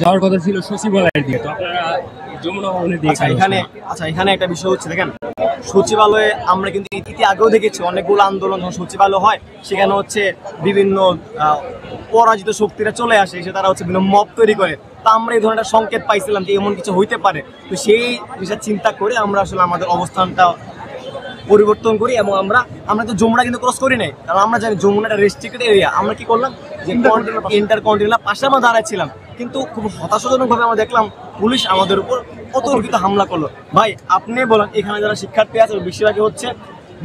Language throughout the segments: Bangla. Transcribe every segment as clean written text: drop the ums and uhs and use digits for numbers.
যাওয়ার কথা ছিল সচিবালয়ের দিকে, তো আপনারা যমুনা ভবনের দিকে এখানে একটা বিষয় হচ্ছে, দেখেন সচিবালয়ে আমরা কিন্তু ইতি আগেও দেখেছি অনেকগুলো আন্দোলন যখন সচিবালয় হয় সেখানে হচ্ছে বিভিন্ন পরাজিত শক্তিরা চলে আসে, এসে তারা হচ্ছে বিভিন্ন মব তৈরি করে। তা আমরা এই ধরনের সংকেত পাইছিলাম যে এমন কিছু হইতে পারে। তো সেই বিষয় চিন্তা করে আমরা আসলে আমাদের অবস্থানটা পরিবর্তন করি এবং আমরা তো যমুনা কিন্তু ক্রস করি নাই, কারণ আমরা জানি যমুনা একটা রেস্ট্রিক্টেড এরিয়া। আমরা কি করলাম যে ইন্টারকন্টিনেন্টাল পাশে আমরা দাঁড়াচ্ছিলাম, কিন্তু খুব হতাশাজনকভাবে আমরা দেখলাম পুলিশ আমাদের উপর অতর্কিত হামলা করলো। ভাই আপনি বলেন, এখানে যারা শিক্ষার্থী আছে বেশিরভাগই হচ্ছে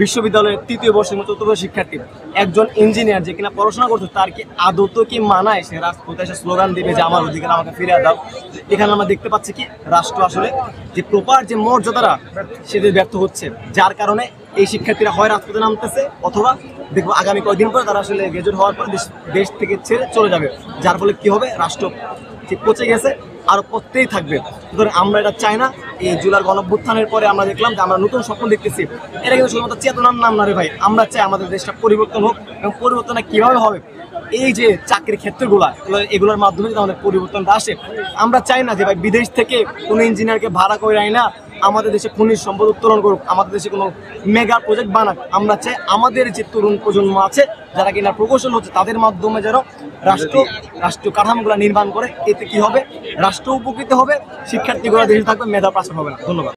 বিশ্ববিদ্যালয়ের তৃতীয় বর্ষের মতো চতুর্থ শিক্ষার্থী। একজন ইঞ্জিনিয়ার যে কিনা পড়াশোনা করছে তার কি আদত কি মানায় সে রাজপথে এসে স্লোগান দিবে যে আমার অধিকার আমাকে ফিরে দাও? এখানে আমরা দেখতে পাচ্ছি কি রাষ্ট্র আসলে যে প্রপার যে মর্যাদারা সেটা ব্যর্থ হচ্ছে, যার কারণে এই শিক্ষার্থীরা হয় রাজপথে নামতেছে অথবা দেখবো আগামী কয়েকদিন পরে তারা আসলে গ্রাজুয়েট হওয়ার পর দেশ থেকে ছেড়ে চলে যাবে, যার ফলে কি হবে রাষ্ট্র ঠিক পচে গেছে আর পড়তেই থাকবে। সুতরাং আমরা এটা চাই না। এই জুলাইয়ের গণঅভ্যুত্থানের পরে আমরা দেখলাম যে আমরা নতুন স্বপ্ন দেখতেছি, এটা কিন্তু শুধুমাত্র চেতনার নাম না রে ভাই। আমরা চাই আমাদের দেশটা পরিবর্তন হোক, এবং পরিবর্তনটা কিভাবে হবে এই যে চাকরির ক্ষেত্রগুলা এগুলোর মাধ্যমে যদি আমাদের পরিবর্তনটা আসে। আমরা চাই না যে ভাই বিদেশ থেকে কোনো ইঞ্জিনিয়ারকে ভাড়া করে আয় না আমাদের দেশে খনিজ সম্পদ উত্তোলন করুক, আমাদের দেশে কোনো মেগা প্রজেক্ট বানাক। আমরা চাই আমাদের যে তরুণ প্রজন্ম আছে যারা কিনা প্রকৌশল হচ্ছে তাদের মাধ্যমে যেন রাষ্ট্রীয় কাঠামোগুলো নির্মাণ করে। এতে কি হবে রাষ্ট্র উপকৃত হবে, শিক্ষার্থীগুলো দেশে থাকবে, মেধা পাচার হবে না। ধন্যবাদ।